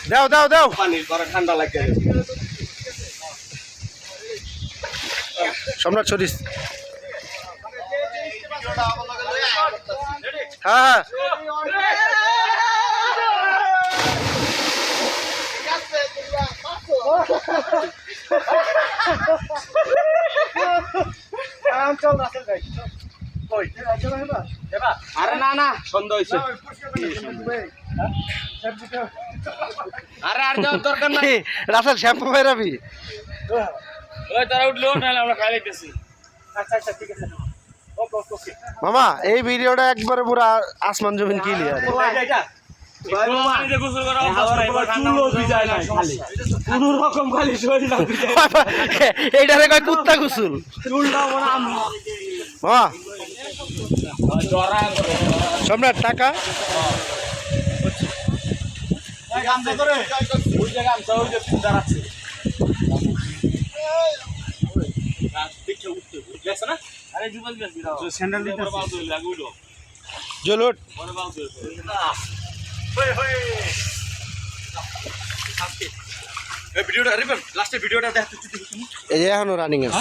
দাও দাও দাও পানি বড় ঠান্ডা লাগে সম্রাট সরিস হ্যাঁ আরে না না সন্ধ্যা হইছে আরে আর যাওয়ার দরকার নাই রাসেল শ্যাম্পু মেরাবি ওই তারা উঠলো নাহলে আমরা খাই লইতেছি আচ্ছা আচ্ছা ঠিক আছে ওকে ওকে মামা এই ভিডিওটা একবারে পুরো আসমান জমিন ক্লিয়ার পানিতে গোসল করা অভ্যাস নাই এবার চুলও ভিজায় না খালি কোনো রকম খালি শরীর এইটারে কয় কুত্তা গোসল চুলটা বড় আম মামা জরা সম্রাট টাকা এই গামছা করে ওই জায়গা গামছা ওই যে ফুদার আছে দেখে উঠতে গেছে না আরে জুবাল গেছে স্যান্ডেল দিতে বাল ধরে লাগুলো জলুট বড় বাল ধরে ওই ওই এই ভিডিওটা রিপন লাস্টে ভিডিওটা দেখতে এই যে এখনো রানিং আছে